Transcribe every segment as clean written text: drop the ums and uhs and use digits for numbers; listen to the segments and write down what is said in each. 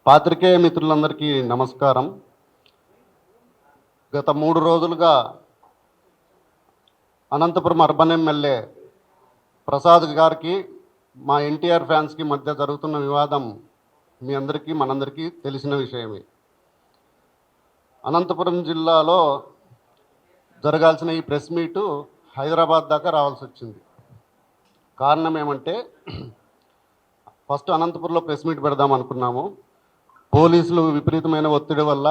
పాత్రికేయ మిత్రులందరికీ నమస్కారం. గత 3 రోజులుగా అనంతపురం అర్బన్ ఎమ్మెల్యే ప్రసాద్ గారికి మా ఎన్టీఆర్ ఫ్యాన్స్కి మధ్య జరుగుతున్న వివాదం మీ అందరికీ మనందరికీ తెలిసిన విషయమే. అనంతపురం జిల్లాలో జరగాల్సిన ఈ ప్రెస్ మీటు హైదరాబాద్ దాకా రావాల్సి వచ్చింది. కారణం ఏమంటే ఫస్ట్ అనంతపురంలో ప్రెస్ మీట్ పెడదాం అనుకున్నాము. పోలీసులు విపరీతమైన ఒత్తిడి వల్ల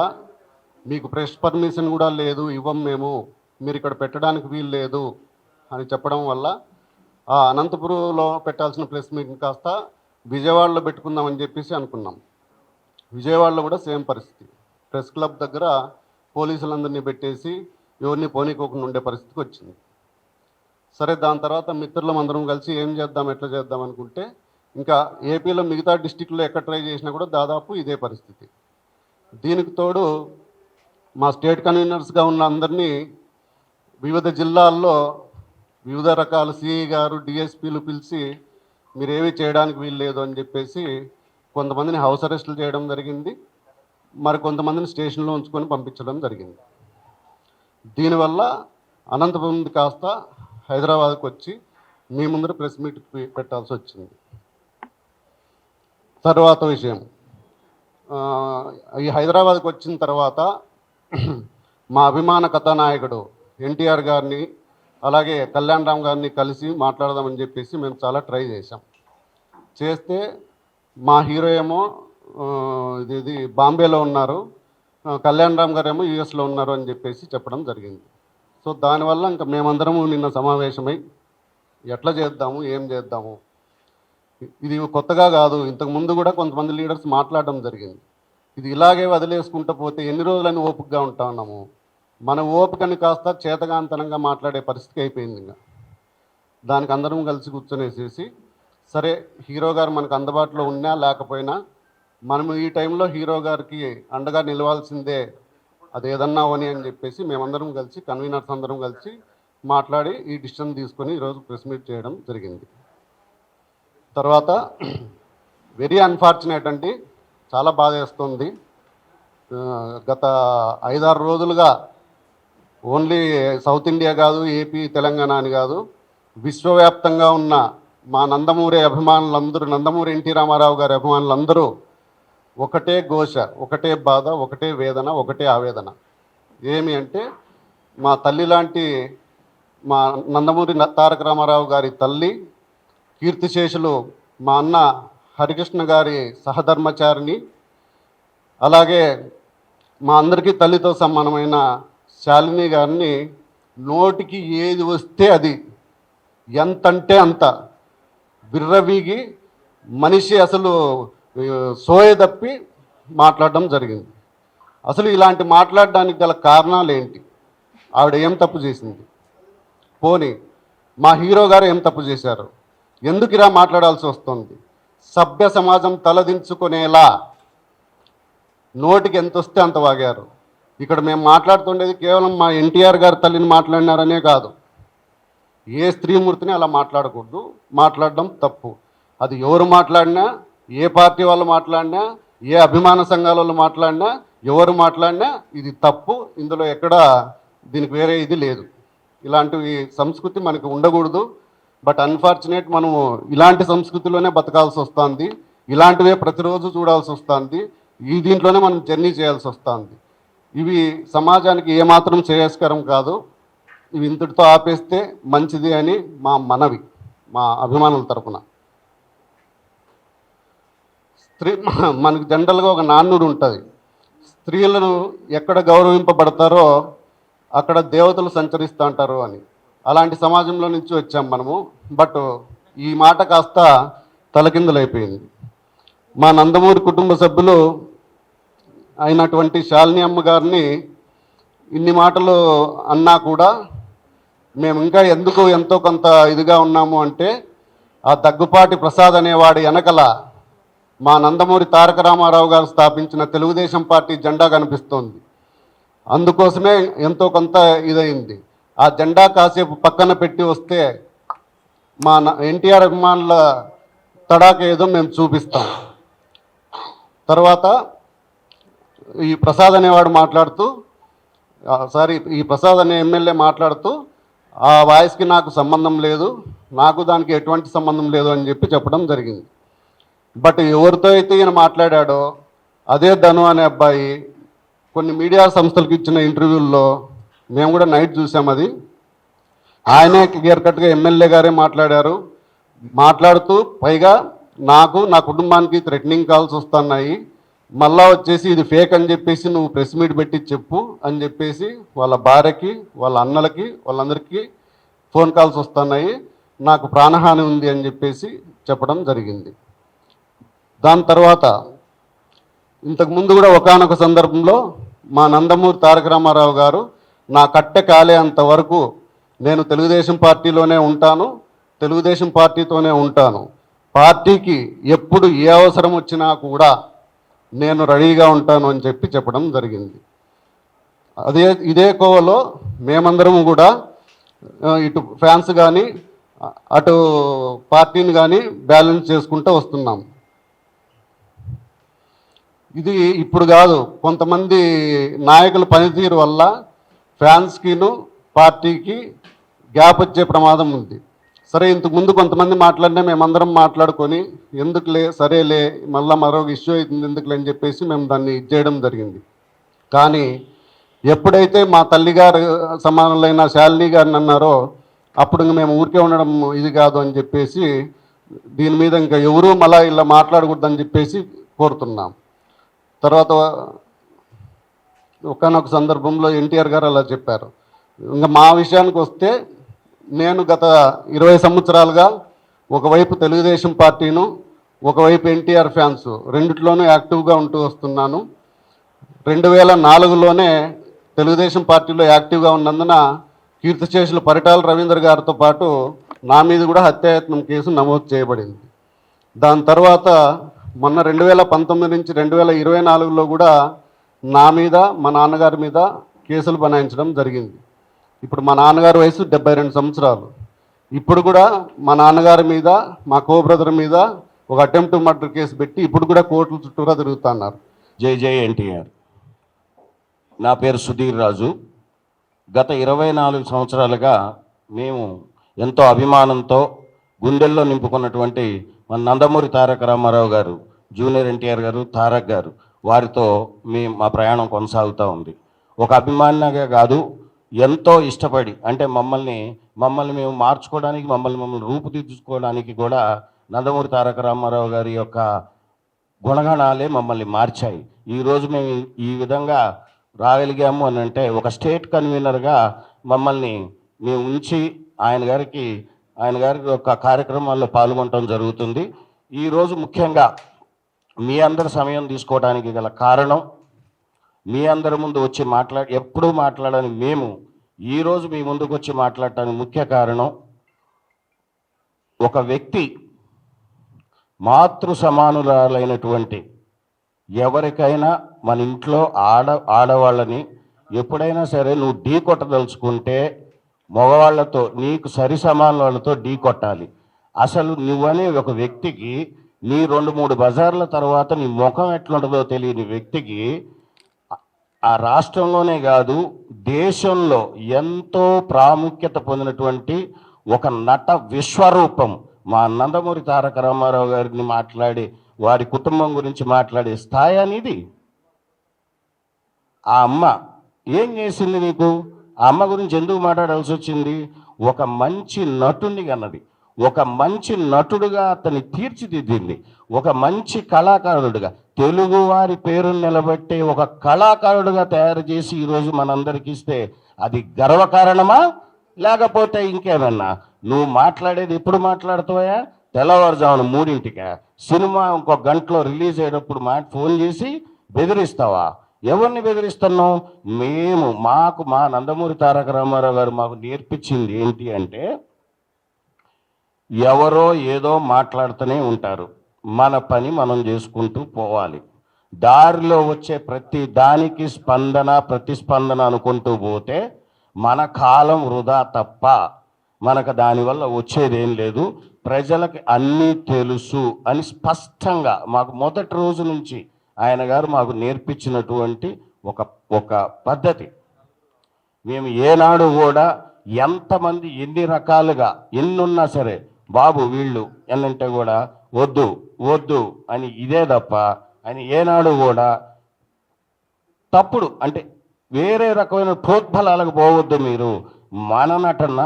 మీకు ప్రెస్ పర్మిషన్ కూడా లేదు, ఇవ్వం మేము, మీరు ఇక్కడ పెట్టడానికి వీలు లేదు అని చెప్పడం వల్ల ఆ అనంతపురంలో పెట్టాల్సిన ప్రెస్ మీట్ని కాస్త విజయవాడలో పెట్టుకుందామని చెప్పేసి అనుకున్నాం. విజయవాడలో కూడా సేమ్ పరిస్థితి. ప్రెస్ క్లబ్ దగ్గర పోలీసులందరినీ పెట్టేసి ఎవరిని పోనీకోకుండా ఉండే పరిస్థితికి వచ్చింది. సరే, దాని తర్వాత మిత్రులం అందరం కలిసి ఏం చేద్దాం, ఎట్లా చేద్దాం అనుకుంటే ఇంకా ఏపీలో మిగతా డిస్టిక్లో ఎక్కడ ట్రై చేసినా కూడా దాదాపు ఇదే పరిస్థితి. దీనికి తోడు మా స్టేట్ కన్వీనర్స్గా ఉన్న అందరినీ వివిధ జిల్లాల్లో వివిధ రకాల సిఐ గారు, డిఎస్పీలు పిలిచి మీరేమీ చేయడానికి వీలు లేదు అని చెప్పేసి కొంతమందిని హౌస్ అరెస్టులు చేయడం జరిగింది. మరి కొంతమందిని స్టేషన్లో ఉంచుకొని పంపించడం జరిగింది. దీనివల్ల అనంతపురం కాస్త హైదరాబాద్కి వచ్చి మీ ముందర ప్రెస్ మీట్ పెట్టాల్సి వచ్చింది. తర్వాత విషయం, ఈ హైదరాబాద్కి వచ్చిన తర్వాత మా అభిమాన కథానాయకుడు ఎన్టీఆర్ గారిని అలాగే కళ్యాణ్ రామ్ గారిని కలిసి మాట్లాడదామని చెప్పేసి మేము చాలా ట్రై చేస్తే మా హీరో ఏమో ఇది బాంబేలో ఉన్నారు, కళ్యాణ్ రామ్ గారు ఏమో యూఎస్లో ఉన్నారు అని చెప్పేసి చెప్పడం జరిగింది. సో దానివల్ల ఇంకా మేమందరము నిన్న సమావేశమై ఎట్లా చేద్దాము, ఏం చేద్దాము, ఇది కొత్తగా కాదు, ఇంతకుముందు కూడా కొంతమంది లీడర్స్ మాట్లాడడం జరిగింది. ఇది ఇలాగే వదిలేసుకుంటూ పోతే ఎన్ని రోజులని ఓపికగా ఉంటా ఉన్నాము. మన ఓపికని కాస్త చేతగాంతనంగా మాట్లాడే పరిస్థితి అయిపోయింది. ఇంకా దానికి అందరం కలిసి కూర్చొనేసేసి సరే, హీరో గారు మనకు అందుబాటులో ఉన్నా లేకపోయినా మనం ఈ టైంలో హీరో గారికి అండగా నిలవాల్సిందే, అది ఏదన్నా అని చెప్పేసి మేమందరం కలిసి కన్వీనర్స్ అందరం కలిసి మాట్లాడి ఈ డిసిషన్ తీసుకొని ఈరోజు ప్రెస్ మీట్ చేయడం జరిగింది. తర్వాత వెరీ అన్ఫార్చునేట్ అండి, చాలా బాధ వేస్తుంది. గత 5-6 రోజులుగా ఓన్లీ సౌత్ ఇండియా కాదు, ఏపీ తెలంగాణ అని కాదు, విశ్వవ్యాప్తంగా ఉన్న మా నందమూరి అభిమానులందరూ, నందమూరి ఎన్టీ రామారావు గారి అభిమానులందరూ ఒకటే ఘోష, ఒకటే బాధ, ఒకటే వేదన, ఒకటే ఆవేదన. ఏమి అంటే మా తల్లి లాంటి మా నందమూరి తారక రామారావు గారి తల్లి, కీర్తిశేషులు మా అన్న హరికృష్ణ గారి సహధర్మచారిని, అలాగే మా అందరికీ తల్లితో సమానమైన శాలిని గారిని నోటికి ఏది వస్తే అది, ఎంతంటే అంత విర్రవీగి మనిషి అసలు సోయ తప్పి మాట్లాడడం జరిగింది. అసలు ఇలాంటి మాట్లాడడానికి గల కారణాలు ఏంటి? ఆవిడ ఏం తప్పు చేసింది? పోనీ మా హీరో గారు ఏం తప్పు చేశారు? ఎందుకు ఇలా మాట్లాడాల్సి వస్తుంది? సభ్య సమాజం తలదించుకునేలా నోటికి ఎంత వస్తే అంత వాగారు. ఇక్కడ మేము మాట్లాడుతుండేది కేవలం మా ఎన్టీఆర్ గారి తల్లిని మాట్లాడినారనే కాదు, ఏ స్త్రీమూర్తిని అలా మాట్లాడకూడదు, మాట్లాడడం తప్పు. అది ఎవరు మాట్లాడినా, ఏ పార్టీ వాళ్ళు మాట్లాడినా, ఏ అభిమాన సంఘాల వాళ్ళు మాట్లాడినా, ఎవరు మాట్లాడినా ఇది తప్పు. ఇందులో ఎక్కడ దీనికి వేరే ఇది లేదు. ఇలాంటివి సంస్కృతి మనకు ఉండకూడదు. బట్ అన్ఫార్చునేట్ మనము ఇలాంటి సంస్కృతిలోనే బతకాల్సి వస్తుంది, ఇలాంటివే ప్రతిరోజు చూడాల్సి వస్తుంది, ఈ దీంట్లోనే మనం జర్నీ చేయాల్సి వస్తుంది. ఇవి సమాజానికి ఏమాత్రం శ్రేయస్కరం కాదు. ఇవి ఇంతటితో ఆపేస్తే మంచిది అని మా మనవి, మా అభిమానుల తరపున. మనకు జనరల్గా ఒక నానుడు ఉంటుంది, స్త్రీలను ఎక్కడ గౌరవింపబడతారో అక్కడ దేవతలు సంచరిస్తూ అంటారు అని. అలాంటి సమాజంలో నుంచి వచ్చాం మనము. బట్ ఈ మాట కాస్త తలకిందులైపోయింది. మా నందమూరి కుటుంబ సభ్యులు అయినటువంటి శాలిని అమ్మ గారిని ఇన్ని మాటలు అన్నా కూడా మేము ఇంకా ఎందుకు ఎంతో కొంత ఇదిగా ఉన్నాము అంటే, ఆ దగ్గుపాటి ప్రసాద్ అనేవాడి వెనకల మా నందమూరి తారక రామారావు గారు స్థాపించిన తెలుగుదేశం పార్టీ జెండా కనిపిస్తోంది. అందుకోసమే ఎంతో కొంత ఇదైంది. ఆ జెండా కాసేపు పక్కన పెట్టి వస్తే మా ఎన్టీఆర్ అభిమానుల తడాక ఏదో మేము చూపిస్తాం. తర్వాత ఈ ప్రసాద్ అనేవాడు మాట్లాడుతూ ఈ ప్రసాద్ అనే ఎమ్మెల్యే మాట్లాడుతూ ఆ వాయిస్కి నాకు సంబంధం లేదు, నాకు దానికి ఎటువంటి సంబంధం లేదు అని చెప్పి చెప్పడం జరిగింది. బట్ ఎవరితో అయితే ఈయన మాట్లాడాడో అదే ధను అనే అబ్బాయి కొన్ని మీడియా సంస్థలకు ఇచ్చిన ఇంటర్వ్యూల్లో మేము కూడా నైట్ చూసాం. అది ఆయనే క్లియర్ కట్గా ఎమ్మెల్యే గారే మాట్లాడారు. మాట్లాడుతూ పైగా నాకు నా కుటుంబానికి థ్రెటనింగ్ కాల్స్ వస్తున్నాయి, మళ్ళా వచ్చేసి ఇది ఫేక్ అని చెప్పేసి నువ్వు ప్రెస్ మీట్ పెట్టి చెప్పు అని చెప్పేసి వాళ్ళ భార్యకి, వాళ్ళ అన్నలకి, వాళ్ళందరికీ ఫోన్ కాల్స్ వస్తున్నాయి, నాకు ప్రాణహాని ఉంది అని చెప్పేసి చెప్పడం జరిగింది. దాని తర్వాత ఇంతకుముందు కూడా ఒకానొక సందర్భంలో మా నందమూరి తారక రామారావు గారు నా కట్టె కాలేంత వరకు నేను తెలుగుదేశం పార్టీలోనే ఉంటాను, తెలుగుదేశం పార్టీతోనే ఉంటాను, పార్టీకి ఎప్పుడు ఏ అవసరం వచ్చినా కూడా నేను రెడీగా ఉంటాను అని చెప్పి చెప్పడం జరిగింది. ఇదే కోవలో మేమందరం కూడా ఇటు ఫ్యాన్స్ కానీ అటు పార్టీని కానీ బ్యాలెన్స్ చేసుకుంటూ వస్తున్నాం. ఇది ఇప్పుడు కాదు, కొంతమంది నాయకుల పనితీరు వల్ల ఫ్యాన్స్కిను పార్టీకి గ్యాప్ వచ్చే ప్రమాదం ఉంది. సరే, ఇంతకుముందు కొంతమంది మాట్లాడినా మేమందరం మాట్లాడుకొని ఎందుకులే సరేలే మళ్ళీ మరొక ఇష్యూ అవుతుంది ఎందుకులే అని చెప్పేసి మేము దాన్ని చేయడం జరిగింది. కానీ ఎప్పుడైతే మా తల్లిగారు సమానులైన శాలిని గారిని అన్నారో అప్పుడు మేము ఊరికే ఉండడం ఇది కాదు అని చెప్పేసి దీని మీద ఇంకా ఎవరూ మళ్ళీ ఇలా మాట్లాడకూడదని చెప్పేసి కోరుతున్నాం. తర్వాత ఒకానొక సందర్భంలో ఎన్టీఆర్ గారు అలా చెప్పారు. ఇంకా మా విషయానికి వస్తే నేను గత 20 సంవత్సరాలుగా ఒకవైపు తెలుగుదేశం పార్టీను, ఒకవైపు ఎన్టీఆర్ ఫ్యాన్స్ రెండిట్లోనూ యాక్టివ్గా ఉంటూ వస్తున్నాను. 2004లోనే తెలుగుదేశం పార్టీలో యాక్టివ్గా ఉన్నందున కీర్తిశేషులు పరిటాల రవీంద్ర గారితో పాటు నా మీద కూడా హత్యాయత్నం కేసు నమోదు చేయబడింది. దాని తర్వాత మొన్న 2019 నుంచి 2024లో కూడా నా మీద మా నాన్నగారి మీద కేసులు బనాయించడం జరిగింది. ఇప్పుడు మా నాన్నగారి వయసు 72 సంవత్సరాలు. ఇప్పుడు కూడా మా నాన్నగారి మీద, మా కో బ్రదర్ మీద ఒక అటెంప్ట్ మర్డర్ కేసు పెట్టి ఇప్పుడు కూడా కోర్టుల చుట్టూరా తిరుగుతున్నారు. జై జై ఎన్టీఆర్. నా పేరు సుధీర్ రాజు. గత 24 సంవత్సరాలుగా మేము ఎంతో అభిమానంతో గుండెల్లో నింపుకున్నటువంటి మన నందమూరి తారక రామారావు గారు, జూనియర్ ఎన్టీఆర్ గారు, తారక్ గారు, వారితో మా ప్రయాణం కొనసాగుతూ ఉంది. ఒక అభిమానిగా కాదు, ఎంతో ఇష్టపడి, అంటే మమ్మల్ని మేము మార్చుకోవడానికి, మమ్మల్ని రూపుదిద్దుకోవడానికి కూడా నందమూరి తారక రామారావు గారి యొక్క గుణగణాలే మమ్మల్ని మార్చాయి. ఈరోజు మేము ఈ విధంగా రాగలిగాము అని అంటే ఒక స్టేట్ కన్వీనర్గా మమ్మల్ని మేము ఉంచి ఆయన గారి యొక్క కార్యక్రమాల్లో పాల్గొనడం జరుగుతుంది. ఈరోజు ముఖ్యంగా మీ అందరి సమయం తీసుకోవడానికి గల కారణం, మీ అందరి ముందు వచ్చి ఎప్పుడూ మాట్లాడని మేము ఈరోజు మీ ముందుకు వచ్చి మాట్లాడటానికి ముఖ్య కారణం, ఒక వ్యక్తి మాతృ సమానురాలైనటువంటి ఎవరికైనా మన ఇంట్లో ఆడవాళ్ళని ఎప్పుడైనా సరే నువ్వు ఢీ కొట్టదలుచుకుంటే మగవాళ్ళతో, నీకు సరి సమాన వాళ్ళతో ఢీ కొట్టాలి. అసలు నువ్వనే ఒక వ్యక్తికి నీ 2-3 బజార్ల తర్వాత నీ ముఖం ఎట్లుంటుందో తెలియని వ్యక్తికి ఆ రాష్ట్రంలోనే కాదు దేశంలో ఎంతో ప్రాముఖ్యత పొందినటువంటి ఒక నట విశ్వరూపం మా నందమూరి తారక రామారావు గారిని మాట్లాడి వారి కుటుంబం గురించి మాట్లాడే స్థాయి అనేది. ఆ అమ్మ ఏం చేసింది నీకు? ఆ అమ్మ గురించి ఎందుకు మాట్లాడాల్సి వచ్చింది? ఒక మంచి నటుడిని కన్నది, ఒక మంచి నటుడుగా అతన్ని తీర్చిదిద్దింది, ఒక మంచి కళాకారుడుగా, తెలుగువారి పేరును నిలబెట్టే ఒక కళాకారుడుగా తయారు చేసి ఈరోజు మనందరికి ఇస్తే అది గర్వకారణమా లేకపోతే ఇంకేమన్నా? నువ్వు మాట్లాడేది ఎప్పుడు మాట్లాడుతావా? తెల్లవారుజామున 3ంటికా? సినిమా ఇంకో గంటలో రిలీజ్ అయ్యేటప్పుడు ఫోన్ చేసి బెదిరిస్తావా? ఎవరిని బెదిరిస్తున్నావు? మా నందమూరి తారక రామారావు గారు మాకు నేర్పించింది ఏంటి అంటే, ఎవరో ఏదో మాట్లాడుతూనే ఉంటారు, మన పని మనం చేసుకుంటూ పోవాలి. దారిలో వచ్చే ప్రతి దానికి ప్రతిస్పందన అనుకుంటూ పోతే మన కాలం వృధా తప్ప మనకు దానివల్ల వచ్చేదేం లేదు. ప్రజలకు అన్నీ తెలుసు అని స్పష్టంగా మాకు మొదటి రోజు నుంచి ఆయన గారు మాకు నేర్పించినటువంటి ఒక ఒక పద్ధతి. మేము ఏనాడు కూడా ఎంతమంది ఎన్ని రకాలుగా ఎన్నున్నా సరే బాబు వీళ్ళు ఎన్నంటే కూడా వద్దు వద్దు అని ఇదే తప్ప ఆయన ఏనాడు కూడా తప్పుడు అంటే వేరే రకమైన ప్రోద్బలాలకు పోవద్దు. మీరు మన నటన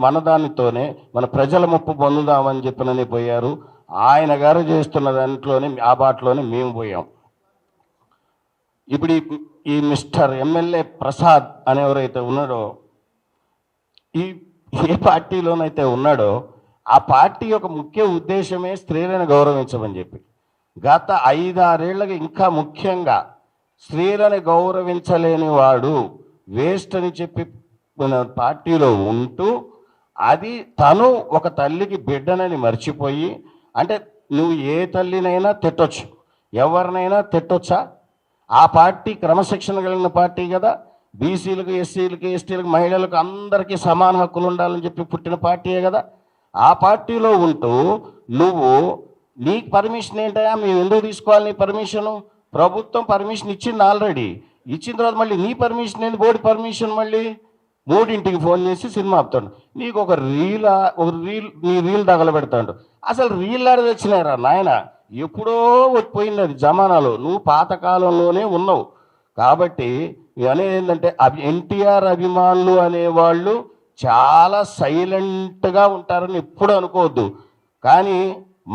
మన దానితోనే మన ప్రజల ముప్పు పొందుదామని చెప్పినని పోయారు. ఆయన గారు చేస్తున్న దాంట్లోనే ఆ బాటలోనే మేము పోయాం. ఇప్పుడు ఈ మిస్టర్ ఎమ్మెల్యే ప్రసాద్ అనేవరైతే ఉన్నాడో, ఈ ఏ పార్టీలోనైతే ఉన్నాడో ఆ పార్టీ యొక్క ముఖ్య ఉద్దేశమే స్త్రీలను గౌరవించమని చెప్పి గత 5-6 ఏళ్ళకి ఇంకా ముఖ్యంగా స్త్రీలను గౌరవించలేని వాడు వేస్ట్ అని చెప్పి పార్టీలో ఉంటూ అది తను ఒక తల్లికి బిడ్డనని మర్చిపోయి, అంటే నువ్వు ఏ తల్లినైనా తిట్టొచ్చు, ఎవరినైనా తిట్టొచ్చా? ఆ పార్టీ క్రమశిక్షణ కలిగిన పార్టీ కదా. బీసీలకు, ఎస్సీలకు, ఎస్టీలకు, మహిళలకు అందరికీ సమాన హక్కులు ఉండాలని చెప్పి పుట్టిన పార్టీయే కదా. ఆ పార్టీలో ఉంటూ నువ్వు నీకు పర్మిషన్ ఏంటయా, మేము ఎందుకు తీసుకోవాలి నీ పర్మిషను? ప్రభుత్వం పర్మిషన్ ఇచ్చింది ఆల్రెడీ. ఇచ్చిన తర్వాత మళ్ళీ నీ పర్మిషన్ ఏంది? బోర్డు పర్మిషన్ మళ్ళీ 3ంటికి ఫోన్ చేసి సినిమా ఆపుతాడు. నీకు ఒక నీ రీల్ తగలబెడతాడు. అసలు రీల్ ఆడ తెచ్చినారా నాయన? ఎప్పుడో పోయింది అది జమానాలో. నువ్వు పాతకాలంలోనే ఉన్నావు. కాబట్టి అనేది ఏంటంటే ఎన్టీఆర్ అభిమానులు అనేవాళ్ళు చాలా సైలెంట్గా ఉంటారని ఎప్పుడు అనుకోవద్దు. కానీ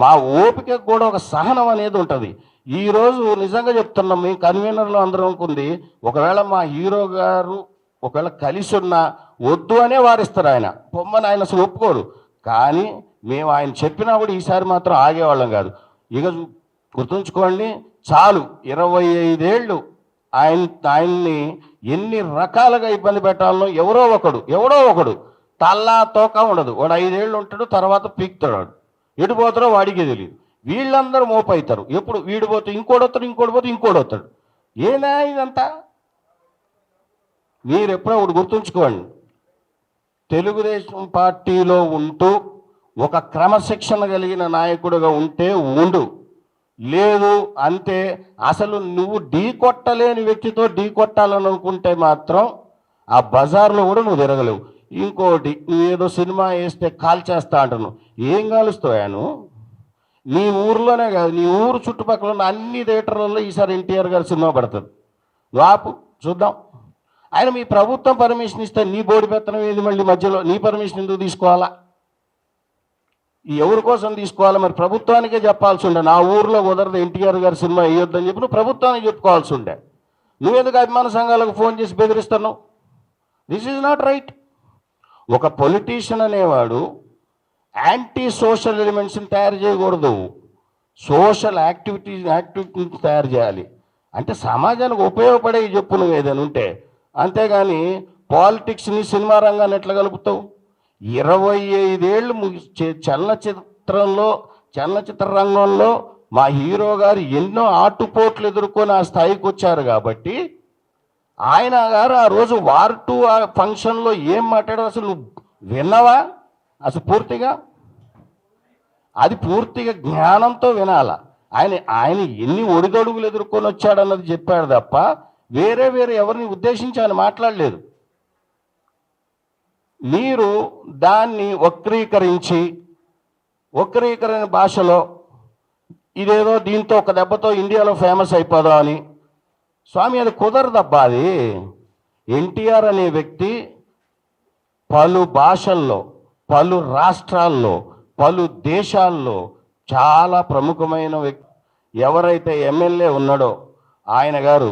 మా ఓపికకు కూడా ఒక సహనం అనేది ఉంటుంది. ఈరోజు నిజంగా చెప్తున్నాం, మేము కన్వీనర్లో అందరం అనుకుంది, ఒకవేళ మా హీరో గారు ఒకవేళ కలిసి ఉన్నా వద్దు అనే వారిస్తారు. ఆయన పొమ్మని ఆయన అసలు ఒప్పుకోరు. కానీ మేము ఆయన చెప్పినా కూడా ఈసారి మాత్రం ఆగేవాళ్ళం కాదు. ఇక గుర్తుంచుకోండి, చాలు 25 ఏళ్ళు ఆయన్ని ఎన్ని రకాలుగా ఇబ్బంది పెట్టాలనో ఎవరో ఒకడు తల్లా తోక ఉండదు. వాడు 5 ఏళ్ళు ఉంటాడు, తర్వాత పీక్తాడు. ఎటు పోతారో వాడికే తెలియదు. వీళ్ళందరూ మోపవుతారు. ఎప్పుడు వీడు పోతే ఇంకోటి వస్తాడు. ఏనా ఇదంతా? మీరు ఎప్పుడో ఒకటి గుర్తుంచుకోండి, తెలుగుదేశం పార్టీలో ఉంటూ ఒక క్రమశిక్షణ కలిగిన నాయకుడిగా ఉంటే ఉండు, లేదు అంతే. అసలు నువ్వు ఢీ కొట్టలేని వ్యక్తితో ఢీ కొట్టాలని అనుకుంటే మాత్రం ఆ బజార్లో కూడా నువ్వు తిరగలేవు. ఇంకోటి, నువ్వేదో సినిమా వేస్తే కాల్చేస్తా అంటున్నావు. ఏం కాలుస్తావు? నీ ఊర్లోనే కాదు, నీ ఊరు చుట్టుపక్కల ఉన్న అన్ని థియేటర్లలో ఈసారి ఎన్టీఆర్ గారి సినిమా పడుతుంది. వాపు చూద్దాం. ఆయన మీ ప్రభుత్వం పర్మిషన్ ఇస్తే నీ బోర్డు పెత్తనం ఏది? మళ్ళీ మధ్యలో నీ పర్మిషన్ ఎందుకు తీసుకోవాలా? ఎవరి కోసం తీసుకోవాలా? మరి ప్రభుత్వానికే చెప్పాల్సి ఉండే, నా ఊర్లో కుదరదు ఎన్టీఆర్ గారి సినిమా వేయొద్దని చెప్పి నువ్వు ప్రభుత్వానికి చెప్పుకోవాల్సి ఉండే. నువ్వెందుకు అభిమాన సంఘాలకు ఫోన్ చేసి బెదిరిస్తున్నావు? This is not right. ఒక పొలిటీషియన్ అనేవాడు యాంటీ సోషల్ ఎలిమెంట్స్ని తయారు చేయకూడదు, సోషల్ యాక్టివిటీస్ తయారు చేయాలి. అంటే సమాజానికి ఉపయోగపడే చెప్పు నువ్వు ఏదైనా ఉంటే. అంతేగాని పాలిటిక్స్ని సినిమా రంగాన్ని ఎట్లా కలుపుతావు? 25 ఏళ్ళు చలనచిత్ర రంగంలో మా హీరో గారు ఎన్నో ఆటుపోట్లు ఎదుర్కొని ఆ స్థాయికి వచ్చారు. కాబట్టి ఆయన గారు ఆ రోజు వార్ 2 ఆ ఫంక్షన్లో ఏం మాట్లాడారు అసలు నువ్వు విన్నావా? అసలు పూర్తిగా అది పూర్తిగా జ్ఞానంతో వినాల. ఆయన ఎన్ని ఒడిదొడుగులు ఎదుర్కొని వచ్చాడన్నది చెప్పాడు తప్ప వేరే ఎవరిని ఉద్దేశించి ఆయన మాట్లాడలేదు. మీరు దాన్ని వక్రీకరణ భాషలో ఇదేదో దీంతో ఒక దెబ్బతో ఇండియాలో ఫేమస్ అయిపోదాం అని, స్వామి అది కుదరదబ్బా. అది ఎన్టీఆర్ అనే వ్యక్తి పలు భాషల్లో, పలు రాష్ట్రాల్లో, పలు దేశాల్లో చాలా ప్రముఖమైన వ్యక్తి. ఎవరైతే ఎమ్మెల్యే ఉన్నాడో ఆయన గారు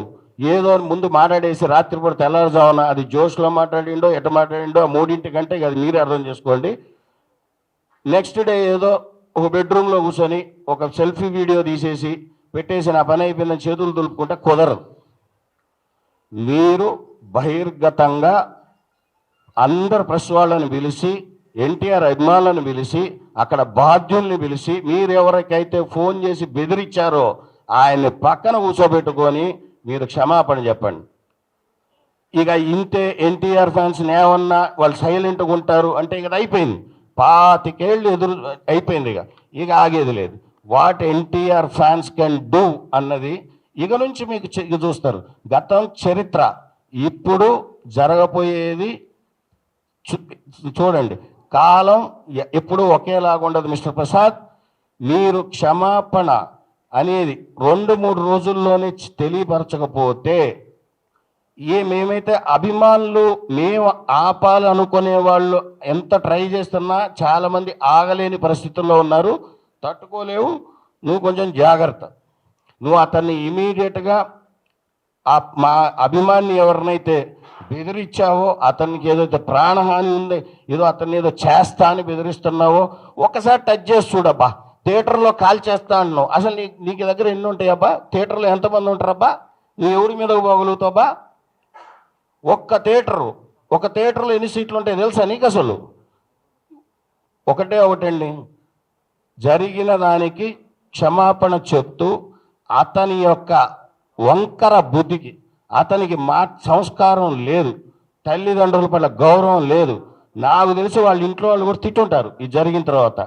ఏదో ముందు మాట్లాడేసి రాత్రిపూట తెల్లారుజామున అది జోష్లో మాట్లాడిండో ఎటు మాట్లాడిండో ఆ 3 కంటే అది మీరే అర్థం చేసుకోండి. నెక్స్ట్ డే ఏదో ఒక బెడ్రూమ్లో కూర్చొని ఒక సెల్ఫీ వీడియో తీసేసి పెట్టేసి నా పని అయిపోయిందని చేతులు దులుపుకుంటే కుదరదు. మీరు బహిర్గతంగా అందరు ప్రెస్ వాళ్ళని పిలిచి, ఎన్టీఆర్ అభిమానులను పిలిచి, అక్కడ బాధ్యుల్ని పిలిచి, మీరు ఎవరికైతే ఫోన్ చేసి బెదిరించారో ఆయన్ని పక్కన కూర్చోబెట్టుకొని మీరు క్షమాపణ చెప్పండి. ఇక ఇంతే, ఎన్టీఆర్ ఫ్యాన్స్ని ఏమన్నా వాళ్ళు సైలెంట్గా ఉంటారు అంటే ఇక అయిపోయింది. 25 ఏళ్ళు అయిపోయింది. ఇక ఆగేది లేదు. What NTR fans can do అన్నది ఇక నుంచి మీకు ఇక చూస్తారు. గతం చరిత్ర, ఇప్పుడు జరగబోయేది చూడండి. కాలం ఎప్పుడు ఒకేలాగా ఉండదు మిస్టర్ ప్రసాద్. మీరు క్షమాపణ అనేది 2-3 రోజుల్లోనే తెలియపరచకపోతే మేమైతే అభిమానులు మేము ఆపాలనుకునే వాళ్ళు ఎంత ట్రై చేస్తున్నా చాలామంది ఆగలేని పరిస్థితుల్లో ఉన్నారు, తట్టుకోలేవు. నువ్వు కొంచెం జాగ్రత్త. నువ్వు అతన్ని ఇమీడియట్గా మా అభిమాని ఎవరినైతే బెదిరించావో, అతనికి ఏదైతే ప్రాణహాని ఉంది, ఏదో అతన్ని ఏదో చేస్తా అని బెదిరిస్తున్నావో ఒక్కసారి టచ్ చేసి చూడబ్బా. థియేటర్లో కాల్ చేస్తా అన్నావు, అసలు నీకు దగ్గర ఎన్ని ఉంటాయబ్బా? థియేటర్లో ఎంతమంది ఉంటారబ్బా? నువ్వు ఎవరి మీద పోగలుగుతావబ్బా? ఒక థియేటర్లో ఎన్ని సీట్లు ఉంటాయి తెలుసా నీకు? అసలు ఒకటండి, జరిగిన దానికి క్షమాపణ చెప్తూ అతని యొక్క వంకర బుద్ధికి, అతనికి సంస్కారం లేదు, తల్లిదండ్రుల పట్ల గౌరవం లేదు. నాకు తెలిసి వాళ్ళ ఇంట్లో వాళ్ళు కూడా తిట్టుంటారు ఇది జరిగిన తర్వాత.